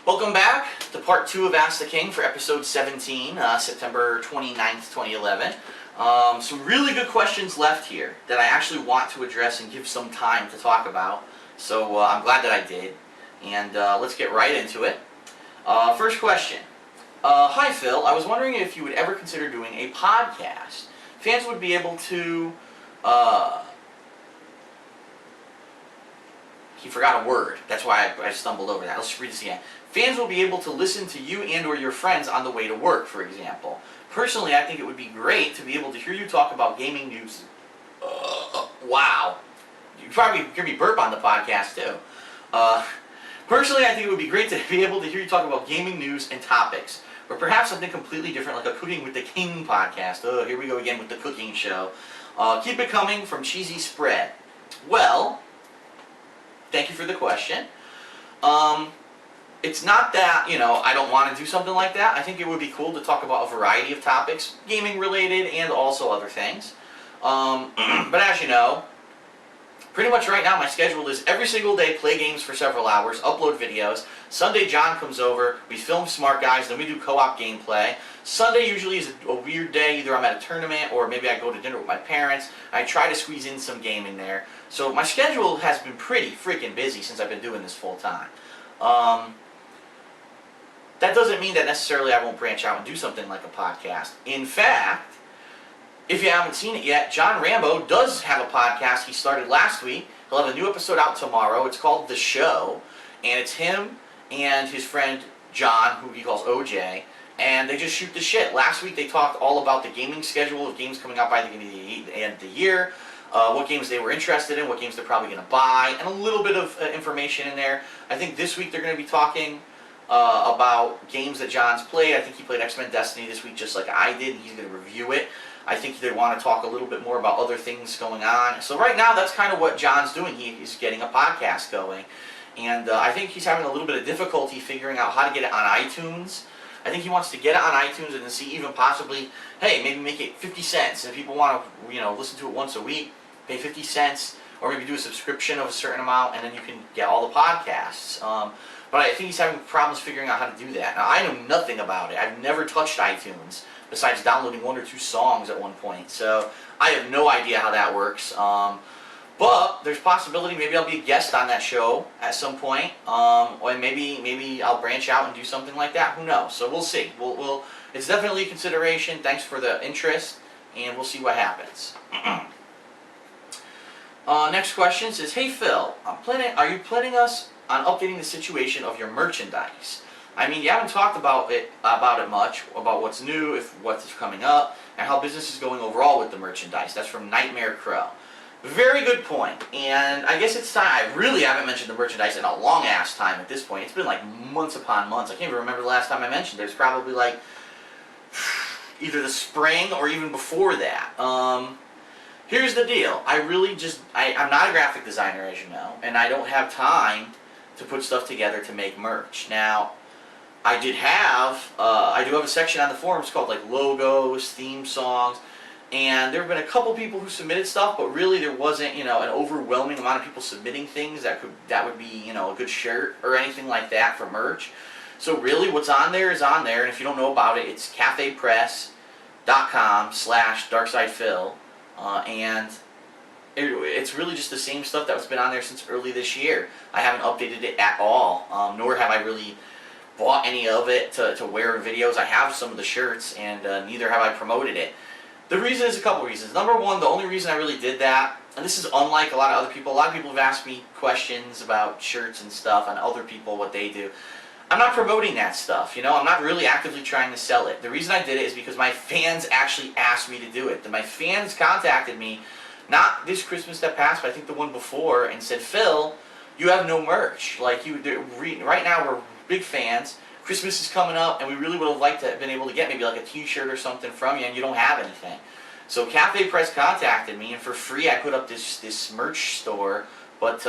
Welcome back to part 2 of Ask the King for episode 17, September 29th, 2011. Some really good questions left here that I actually want to address and give some time to talk about. So I'm glad that I did. And let's get right into it. First question. Hi Phil, I was wondering if you would ever consider doing a podcast. Fans would be able to... He forgot a word. That's why I stumbled over that. Let's read this again. Fans will be able to listen to you and or your friends on the way to work, for example. Personally, I think it would be great to be able to hear you talk about gaming news. Wow. You probably hear me burp on the podcast, too. Personally, I think it would be great to be able to hear you talk about gaming news and topics. Or perhaps something completely different, like a Cooking with the King podcast. Oh, here we go again with the cooking show. Keep it coming from Cheesy Spread. Well... Thank you for the question. It's not that, I don't want to do something like that. I think it would be cool to talk about a variety of topics, gaming related and also other things. But as you know, pretty much right now my schedule is every single day play games for several hours, upload videos. Sunday John comes over, we film Smart Guys, then we do co-op gameplay. Sunday usually is a weird day, either I'm at a tournament or maybe I go to dinner with my parents. I try to squeeze in some gaming there. So my schedule has been pretty freaking busy since I've been doing this full time. That doesn't mean that necessarily I won't branch out and do something like a podcast. In fact, if you haven't seen it yet, John Rambo does have a podcast he started last week. He'll have a new episode out tomorrow. It's called The Show, and it's him and his friend John, who he calls OJ, and they just shoot the shit. Last week they talked all about the gaming schedule of games coming out by the end of the year, what games they were interested in, what games they're probably going to buy, and a little bit of information in there. I think this week they're going to be talking about games that John's played. I think he played X-Men Destiny this week just like I did, and he's going to review it. I think they want to talk a little bit more about other things going on. So right now, that's kind of what John's doing. He's getting a podcast going. And I think he's having a little bit of difficulty figuring out how to get it on iTunes. I think he wants to get it on iTunes and then see even possibly, hey, maybe make it 50 cents. And if people want to, listen to it once a week, pay 50 cents, or maybe do a subscription of a certain amount, and then you can get all the podcasts. But I think he's having problems figuring out how to do that. Now, I know nothing about it. I've never touched iTunes, besides downloading 1 or 2 songs at one point. So I have no idea how that works. But there's possibility maybe I'll be a guest on that show at some point. Or maybe I'll branch out and do something like that. Who knows? So we'll see. It's definitely a consideration. Thanks for the interest, and we'll see what happens. Next question says, hey Phil, are you planning us on updating the situation of your merchandise? I mean, you haven't talked about it much, about what's new, what's coming up, and how business is going overall with the merchandise. That's from Nightmare Crow. Very good point. And I guess it's time. I really haven't mentioned the merchandise in a long-ass time at this point. It's been like months upon months. I can't even remember the last time I mentioned it. It's probably like either the spring or even before that. Here's the deal. I'm not a graphic designer, as you know, and I don't have time to put stuff together to make merch. Now, I do have a section on the forums called like logos, theme songs, and there have been a couple people who submitted stuff, but really there wasn't, an overwhelming amount of people submitting things that would be, a good shirt or anything like that for merch. So really what's on there is on there, and if you don't know about it, it's cafepress.com/darksidephil, and it's really just the same stuff that's been on there since early this year. I haven't updated it at all, nor have I really bought any of it to wear in videos. I have some of the shirts, and neither have I promoted it. The reason is a couple reasons. Number one, the only reason I really did that, and this is unlike a lot of other people have asked me questions about shirts and stuff, and other people, what they do. I'm not promoting that stuff, I'm not really actively trying to sell it. The reason I did it is because my fans actually asked me to do it. My fans contacted me, not this Christmas that passed, but I think the one before, and said, Phil, you have no merch. Like, right now we're big fans. Christmas is coming up, and we really would have liked to have been able to get maybe like a t-shirt or something from you, and you don't have anything. So Cafe Press contacted me, and for free I put up this merch store, but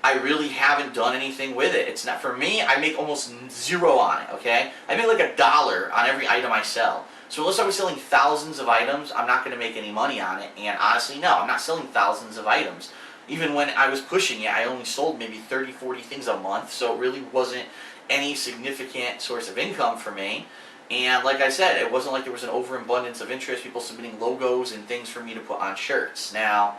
I really haven't done anything with it. It's not, for me, I make almost zero on it, okay? I make like $1 on every item I sell. So unless I was selling thousands of items, I'm not going to make any money on it, and honestly, no, I'm not selling thousands of items. Even when I was pushing it, I only sold maybe 30, 40 things a month, so it really wasn't any significant source of income for me. And like I said, it wasn't like there was an overabundance of interest, people submitting logos and things for me to put on shirts. Now,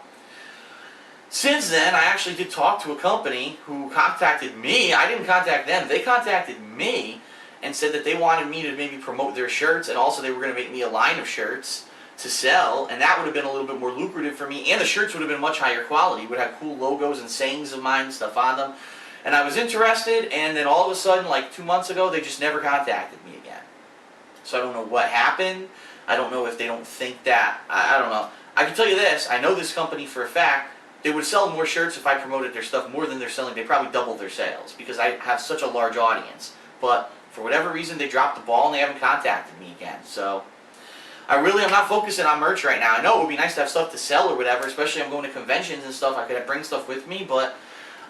since then, I actually did talk to a company who contacted me. I didn't contact them. They contacted me and said that they wanted me to maybe promote their shirts, and also they were going to make me a line of shirts to sell, and that would have been a little bit more lucrative for me, and the shirts would have been much higher quality. Would have cool logos and sayings of mine and stuff on them. And I was interested, and then all of a sudden, like 2 months ago, they just never contacted me again. So I don't know what happened. I don't know if they don't think that. I don't know. I can tell you this. I know this company for a fact. They would sell more shirts if I promoted their stuff more than they're selling. They probably doubled their sales because I have such a large audience. But for whatever reason, they dropped the ball and they haven't contacted me again. So I'm not focusing on merch right now. I know it would be nice to have stuff to sell or whatever, especially I'm going to conventions and stuff. I could bring stuff with me, but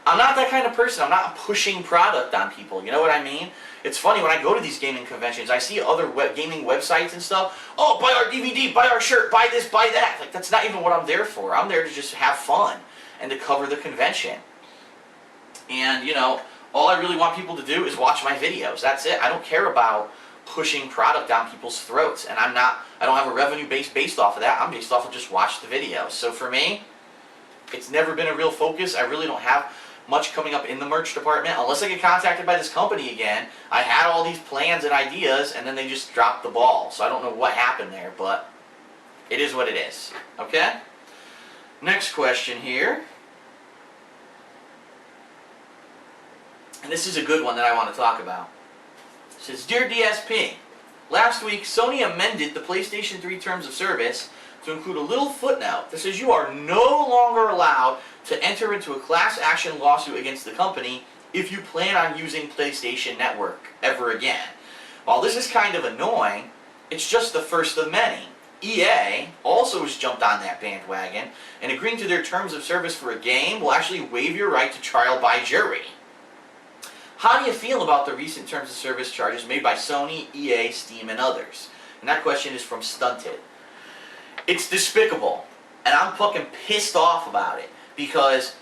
I'm not that kind of person. I'm not pushing product on people. You know what I mean? It's funny when I go to these gaming conventions, I see other gaming websites and stuff. Oh, buy our DVD, buy our shirt, buy this, buy that. Like, that's not even what I'm there for. I'm there to just have fun and to cover the convention. And, you know, all I really want people to do is watch my videos. That's it. I don't care about pushing product down people's throats. And I don't have a revenue base based off of that. I'm based off of just watch the videos. So for me, it's never been a real focus. I really don't have much coming up in the merch department unless I get contacted by this company again. I had all these plans and ideas and then they just dropped the ball. So I don't know what happened there, but it is what it is. Okay? Next question here. And this is a good one that I want to talk about. It says, Dear DSP, last week Sony amended the PlayStation 3 terms of service to include a little footnote that says you are no longer allowed to enter into a class action lawsuit against the company if you plan on using PlayStation Network ever again. While this is kind of annoying, it's just the first of many. EA also has jumped on that bandwagon, and agreeing to their terms of service for a game will actually waive your right to trial by jury. How do you feel about the recent terms of service charges made by Sony, EA, Steam, and others? And that question is from Stunted. It's despicable, and I'm fucking pissed off about it, because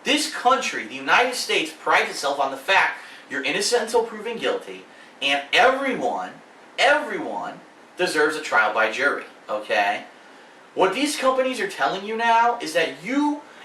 this country, the United States, prides itself on the fact you're innocent until proven guilty, and everyone deserves a trial by jury, okay? What these companies are telling you now is that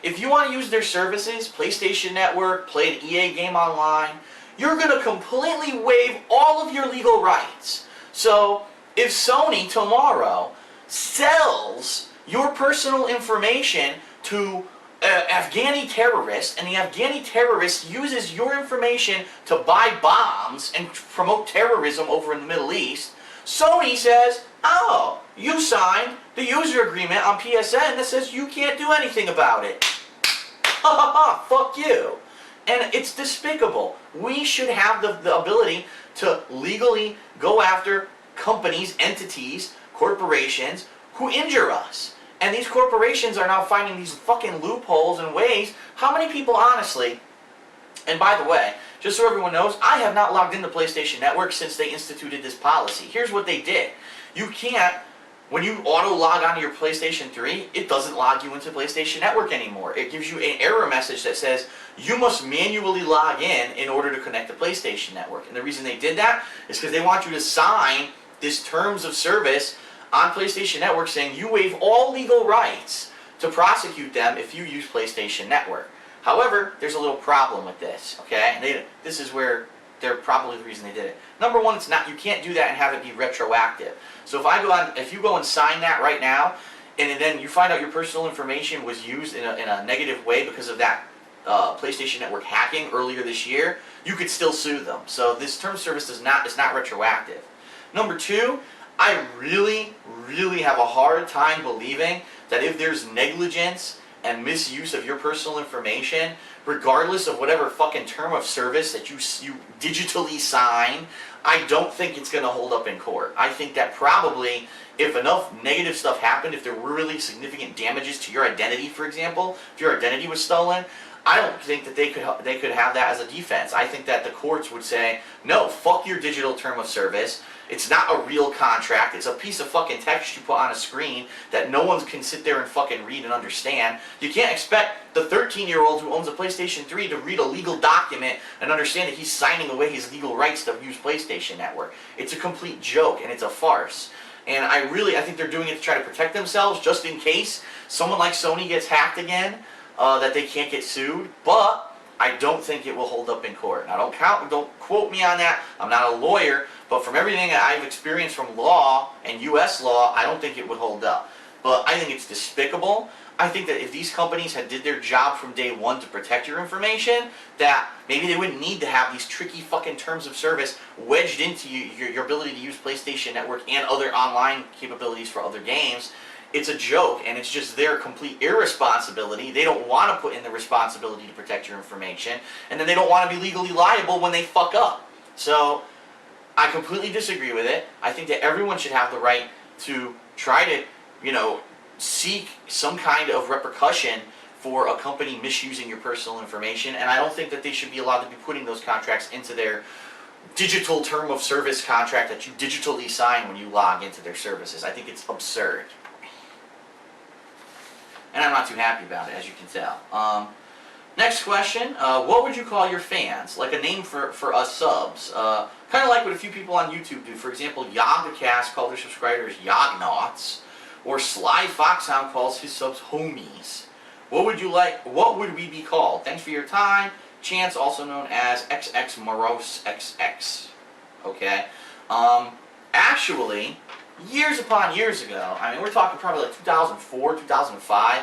if you want to use their services, PlayStation Network, play an EA game online, you're going to completely waive all of your legal rights. So, if Sony tomorrow sells your personal information to Afghani terrorists, and the Afghani terrorist uses your information to buy bombs and promote terrorism over in the Middle East, Sony says, oh, you signed the user agreement on PSN that says you can't do anything about it. Ha ha ha, fuck you. And it's despicable. We should have the ability to legally go after companies, entities, corporations who injure us. And these corporations are now finding these fucking loopholes and ways. How many people, honestly, and by the way, just so everyone knows, I have not logged into PlayStation Network since they instituted this policy. Here's what they did. You can't, when you auto-log onto your PlayStation 3, it doesn't log you into PlayStation Network anymore. It gives you an error message that says, you must manually log in order to connect to PlayStation Network. And the reason they did that is because they want you to sign this terms of service on PlayStation Network saying you waive all legal rights to prosecute them if you use PlayStation Network. However, there's a little problem with this, okay? This is where they're probably the reason they did it. Number one, it's not, you can't do that and have it be retroactive. So if you go and sign that right now, and then you find out your personal information was used in a negative way because of that PlayStation Network hacking earlier this year, you could still sue them. So this term of service is not retroactive. Number two, I really have a hard time believing that if there's negligence and misuse of your personal information, regardless of whatever fucking term of service that you digitally sign, I don't think it's going to hold up in court. I think that probably, if enough negative stuff happened, if there were really significant damages to your identity, for example, if your identity was stolen, I don't think that they could have that as a defense. I think that the courts would say, no, fuck your digital term of service. It's not a real contract. It's a piece of fucking text you put on a screen that no one can sit there and fucking read and understand. You can't expect the 13-year-old who owns a PlayStation 3 to read a legal document and understand that he's signing away his legal rights to use PlayStation Network. It's a complete joke, and it's a farce. And I think they're doing it to try to protect themselves, just in case someone like Sony gets hacked again, that they can't get sued. But I don't think it will hold up in court. Now, don't quote me on that. I'm not a lawyer, but from everything that I've experienced from law and U.S. law, I don't think it would hold up. But I think it's despicable. I think that if these companies had did their job from day one to protect your information, that maybe they wouldn't need to have these tricky fucking terms of service wedged into your ability to use PlayStation Network and other online capabilities for other games. It's a joke, and it's just their complete irresponsibility. They don't want to put in the responsibility to protect your information, and then they don't want to be legally liable when they fuck up. So, I completely disagree with it. I think that everyone should have the right to try to, seek some kind of repercussion for a company misusing your personal information, and I don't think that they should be allowed to be putting those contracts into their digital term of service contract that you digitally sign when you log into their services. I think it's absurd. And I'm not too happy about it, as you can tell. Next question, what would you call your fans? Like a name for us subs. Kind of like what a few people on YouTube do. For example, Yogacast called their subscribers Yognauts, or Sly Foxhound calls his subs homies. What would we be called? Thanks for your time. Chance, also known as XX Morose XX. Okay? Actually, years upon years ago, we're talking probably like 2004, 2005.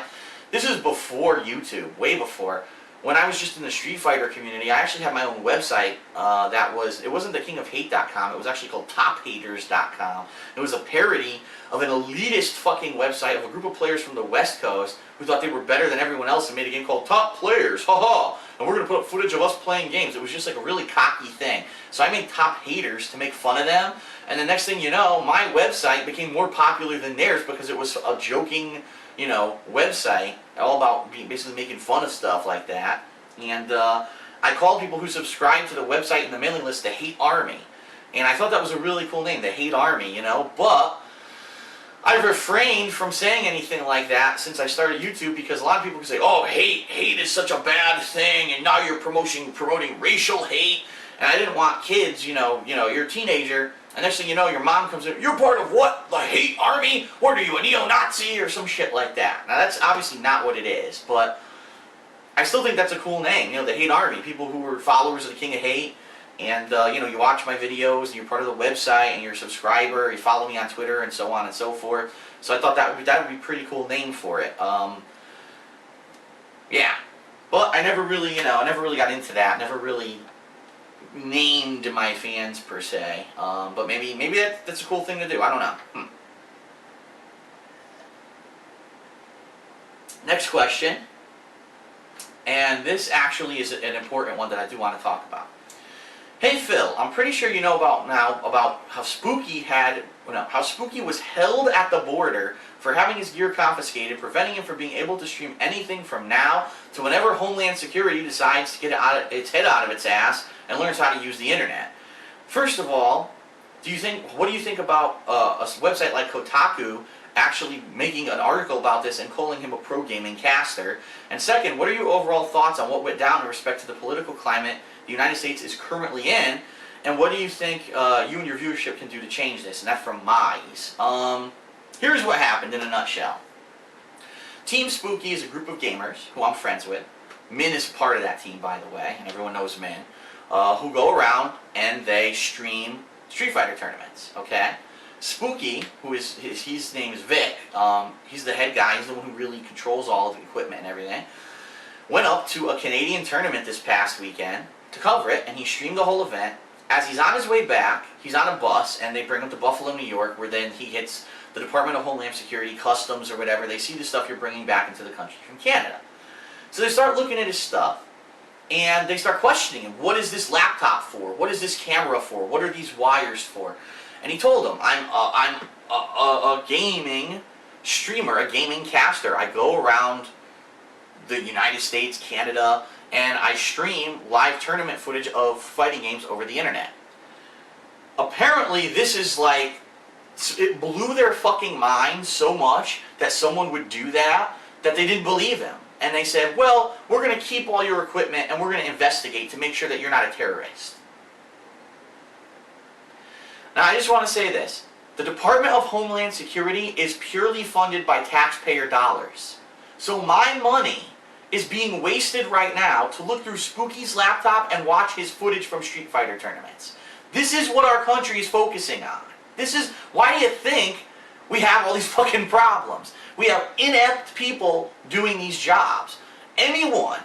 This is before YouTube, way before. When I was just in the Street Fighter community, I actually had my own website it wasn't thekingofhate.com, it was actually called tophaters.com. It was a parody of an elitist fucking website of a group of players from the West Coast who thought they were better than everyone else and made a game called Top Players, haha, and we're going to put up footage of us playing games. It was just like a really cocky thing. So I made Top Haters to make fun of them, and the next thing you know, my website became more popular than theirs because it was a joking, website all about basically making fun of stuff like that. And I called people who subscribed to the website and the mailing list the Hate Army. And I thought that was a really cool name, the Hate Army, but I've refrained from saying anything like that since I started YouTube, because a lot of people can say, oh, hate is such a bad thing, and now you're promoting racial hate. And I didn't want kids, you're a teenager, and next thing you know, your mom comes in, you're part of what? The Hate Army? What are you, a neo-Nazi? Or some shit like that. Now, that's obviously not what it is, but I still think that's a cool name, the Hate Army. People who were followers of the King of Hate, and, you watch my videos, and you're part of the website, and you're a subscriber, you follow me on Twitter, and so on and so forth. So I thought that would be a pretty cool name for it. Yeah. But I never really, got into that, never really named my fans per se, but maybe that's a cool thing to do. I don't know. Next question, and this actually is an important one that I do want to talk about. Hey Phil, I'm pretty sure you know about how Spooky was held at the border for having his gear confiscated, preventing him from being able to stream anything from now to whenever Homeland Security decides to get its head out of its ass and learns how to use the internet. First of all, what do you think about a website like Kotaku actually making an article about this and calling him a pro-gaming caster? And second, what are your overall thoughts on what went down in respect to the political climate the United States is currently in, and what do you think you and your viewership can do to change this? And that's from Mize. Here's what happened in a nutshell. Team Spooky is a group of gamers who I'm friends with. Min is part of that team, by the way, and everyone knows Min, who go around and they stream Street Fighter tournaments, okay? Spooky, his name is Vic, he's the head guy, he's the one who really controls all of the equipment and everything, went up to a Canadian tournament this past weekend to cover it, and he streamed the whole event. As he's on his way back, he's on a bus, and they bring him to Buffalo, New York, where then he hits the Department of Homeland Security, Customs, or whatever. They see the stuff you're bringing back into the country from Canada. So they start looking at his stuff, and they start questioning him. What is this laptop for? What is this camera for? What are these wires for? And he told them, I'm a gaming streamer, a gaming caster. I go around the United States, Canada, and I stream live tournament footage of fighting games over the internet. apparently this is like, it blew their fucking mind so much that someone would do that they didn't believe him. And they said, well, we're going to keep all your equipment and we're going to investigate to make sure that you're not a terrorist. Now, I just want to say this. The Department of Homeland Security is purely funded by taxpayer dollars. So my money is being wasted right now to look through Spooky's laptop and watch his footage from Street Fighter tournaments. This is what our country is focusing on. This is, why do you think we have all these fucking problems? We have inept people doing these jobs. Anyone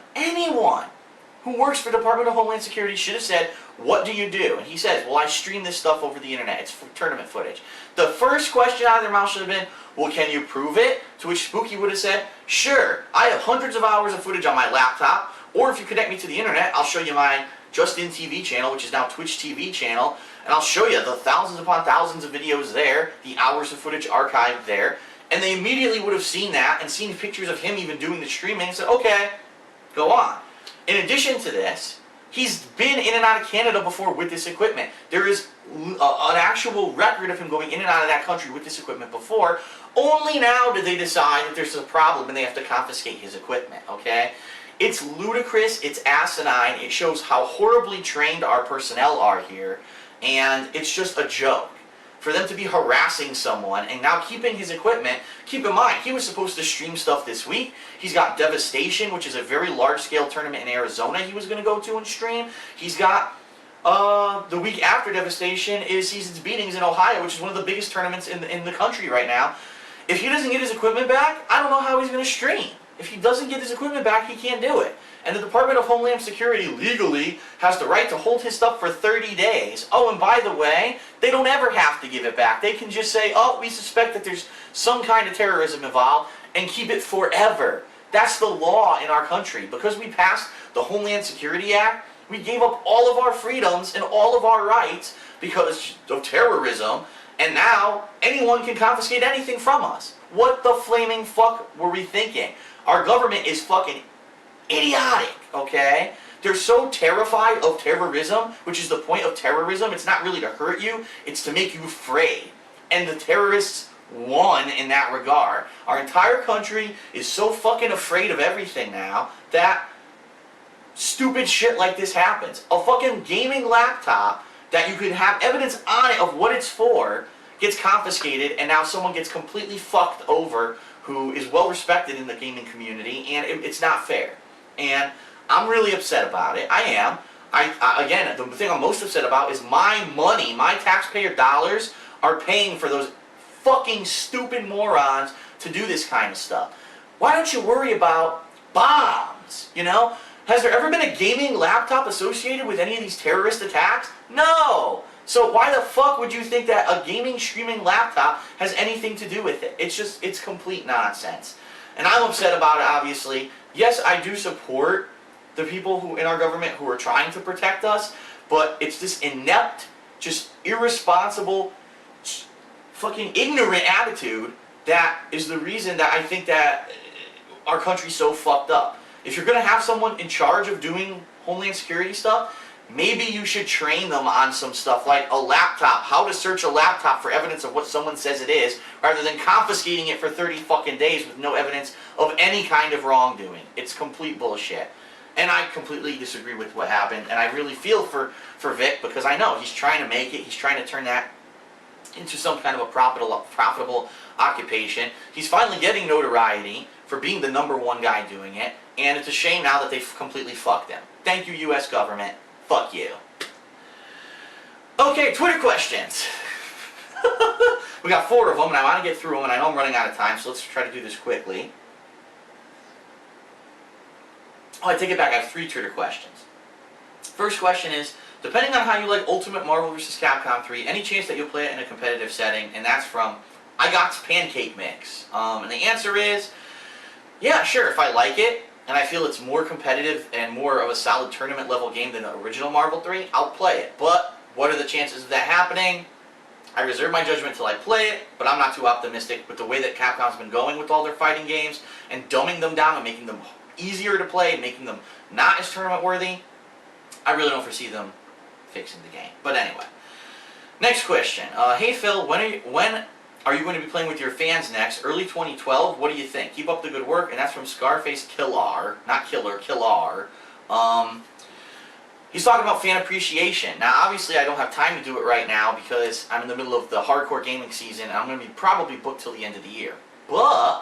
who works for the Department of Homeland Security should have said, what do you do? And he says, well, I stream this stuff over the internet. It's tournament footage. The first question out of their mouth should have been, well, can you prove it? To which Spooky would have said, sure, I have hundreds of hours of footage on my laptop, or if you connect me to the internet, I'll show you my Justin TV channel, which is now Twitch TV channel, and I'll show you the thousands upon thousands of videos there, the hours of footage archived there. And they immediately would have seen that and seen pictures of him even doing the streaming and said, okay, go on. In addition to this, he's been in and out of Canada before with this equipment. There is an actual record of him going in and out of that country with this equipment before. Only now did they decide that there's a problem and they have to confiscate his equipment, okay? It's ludicrous, it's asinine, it shows how horribly trained our personnel are here, and it's just a joke. For them to be harassing someone and now keeping his equipment, keep in mind, he was supposed to stream stuff this week. He's got Devastation, which is a very large-scale tournament in Arizona he was going to go to and stream. He's got, the week after Devastation is Seasons Beatings in Ohio, which is one of the biggest tournaments in the country right now. If he doesn't get his equipment back, I don't know how he's going to stream. If he doesn't get his equipment back, he can't do it. And the Department of Homeland Security legally has the right to hold his stuff for 30 days. Oh, and by the way, they don't ever have to give it back. They can just say, oh, we suspect that there's some kind of terrorism involved, and keep it forever. That's the law in our country. Because we passed the Homeland Security Act, we gave up all of our freedoms and all of our rights because of terrorism, and now anyone can confiscate anything from us. What the flaming fuck were we thinking? Our government is fucking idiotic, okay? They're so terrified of terrorism, which is the point of terrorism. It's not really to hurt you, it's to make you afraid. And the terrorists won in that regard. Our entire country is so fucking afraid of everything now that stupid shit like this happens. A fucking gaming laptop that you could have evidence on it of what it's for gets confiscated, and now someone gets completely fucked over who is well respected in the gaming community, and it's not fair. And I'm really upset about it. I am. Again, the thing I'm most upset about is my money, my taxpayer dollars are paying for those fucking stupid morons to do this kind of stuff. Why don't you worry about bombs, you know? Has there ever been a gaming laptop associated with any of these terrorist attacks? No! So why the fuck would you think that a gaming streaming laptop has anything to do with it? It's complete nonsense. And I'm upset about it, obviously. Yes, I do support the people who in our government who are trying to protect us, but it's this inept, just irresponsible, fucking ignorant attitude that is the reason that I think that our country's so fucked up. If you're going to have someone in charge of doing Homeland Security stuff, maybe you should train them on some stuff like a laptop, how to search a laptop for evidence of what someone says it is, rather than confiscating it for 30 fucking days with no evidence of any kind of wrongdoing. It's complete bullshit. And I completely disagree with what happened, and I really feel for Vic, because I know he's trying to make it, he's trying to turn that into some kind of a profitable occupation. He's finally getting notoriety for being the #1 guy doing it, and it's a shame now that they've completely fucked him. Thank you, U.S. government. Fuck you. Okay, Twitter questions. We got 4 of them, and I want to get through them, and I know I'm running out of time, so let's try to do this quickly. Oh, I take it back. I have 3 Twitter questions. First question is, depending on how you like Ultimate Marvel vs. Capcom 3, any chance that you'll play it in a competitive setting? And that's from I Got Pancake Mix. And the answer is, yeah, sure, if I like it, and I feel it's more competitive and more of a solid tournament level game than the original Marvel 3, I'll play it. But what are the chances of that happening? I reserve my judgment till I play it, but I'm not too optimistic with the way that Capcom's been going with all their fighting games and dumbing them down and making them easier to play and making them not as tournament worthy. I really don't foresee them fixing the game. But anyway. Next question. Hey Phil, when are you going to be playing with your fans next? Early 2012. What do you think? Keep up the good work. And that's from Scarface Killar, not Killer, Killar. He's talking about fan appreciation. Now, obviously, I don't have time to do it right now because I'm in the middle of the hardcore gaming season, and I'm going to be probably booked till the end of the year. But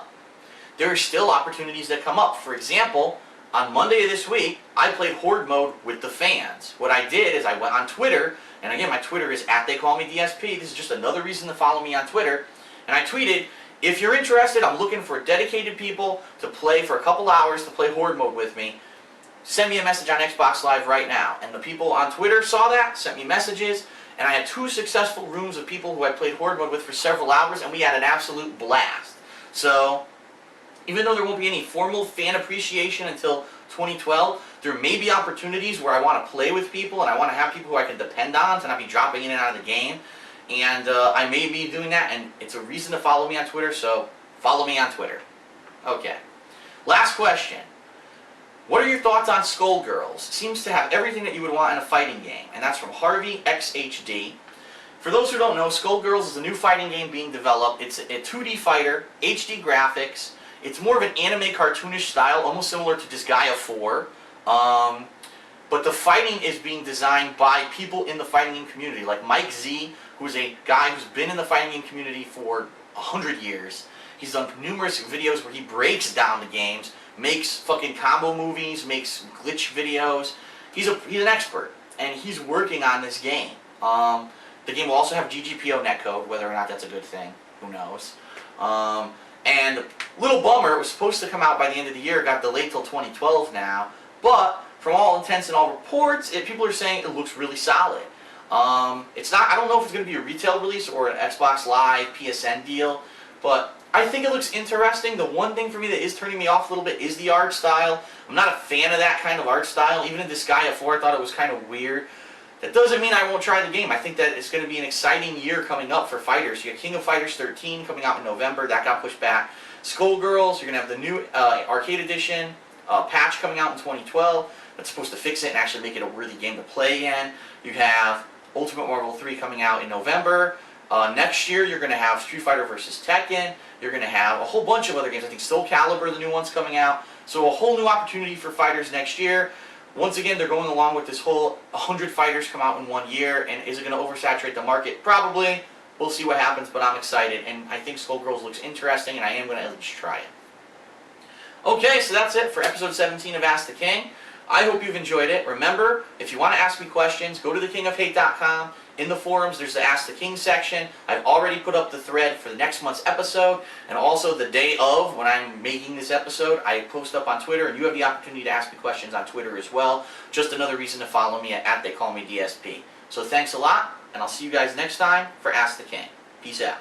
there are still opportunities that come up. For example, on Monday of this week, I played Horde mode with the fans. What I did is I went on Twitter, and again, my Twitter is @TheyCallMeDSP. This is just another reason to follow me on Twitter. And I tweeted, if you're interested, I'm looking for dedicated people to play for a couple hours to play Horde mode with me. Send me a message on Xbox Live right now. And the people on Twitter saw that, sent me messages, and I had 2 successful rooms of people who I played Horde mode with for several hours, and we had an absolute blast. So, even though there won't be any formal fan appreciation until 2012, there may be opportunities where I want to play with people and I want to have people who I can depend on to not be dropping in and out of the game. And I may be doing that, and it's a reason to follow me on Twitter, so follow me on Twitter. Okay. Last question. What are your thoughts on Skullgirls? Seems to have everything that you would want in a fighting game. And that's from Harvey XHD. For those who don't know, Skullgirls is a new fighting game being developed. It's a 2D fighter, HD graphics. It's more of an anime cartoonish style, almost similar to Disgaea 4. But the fighting is being designed by people in the fighting game community, like Mike Z, who's a guy who's been in the fighting game community for 100 years. He's done numerous videos where he breaks down the games, makes fucking combo movies, makes glitch videos. He's an expert, and he's working on this game. The game will also have GGPO netcode, whether or not that's a good thing, who knows. And little bummer, it was supposed to come out by the end of the year, it got delayed till 2012 now, but from all intents and all reports, people are saying it looks really solid. It's not, I don't know if it's going to be a retail release or an Xbox Live PSN deal, but I think it looks interesting. The one thing for me that is turning me off a little bit is the art style. I'm not a fan of that kind of art style. Even in Disgaea 4, I thought it was kind of weird. That doesn't mean I won't try the game. I think that it's going to be an exciting year coming up for fighters. You got King of Fighters 13 coming out in November. That got pushed back. Skullgirls, you're going to have the new Arcade Edition patch coming out in 2012. That's supposed to fix it and actually make it a worthy game to play again. You have Ultimate Marvel 3 coming out in November. Next year, you're going to have Street Fighter vs. Tekken. You're going to have a whole bunch of other games. I think Soul Calibur, the new one's coming out. So a whole new opportunity for fighters next year. Once again, they're going along with this whole 100 fighters come out in 1 year, and is it going to oversaturate the market? Probably. We'll see what happens, but I'm excited, and I think Skullgirls looks interesting, and I am going to at least try it. Okay, so that's it for episode 17 of Ask the King. I hope you've enjoyed it. Remember, if you want to ask me questions, go to thekingofhate.com. In the forums, there's the Ask the King section. I've already put up the thread for the next month's episode, and also the day of, when I'm making this episode, I post up on Twitter, and you have the opportunity to ask me questions on Twitter as well. Just another reason to follow me at @TheyCallMeDSP. So thanks a lot, and I'll see you guys next time for Ask the King. Peace out.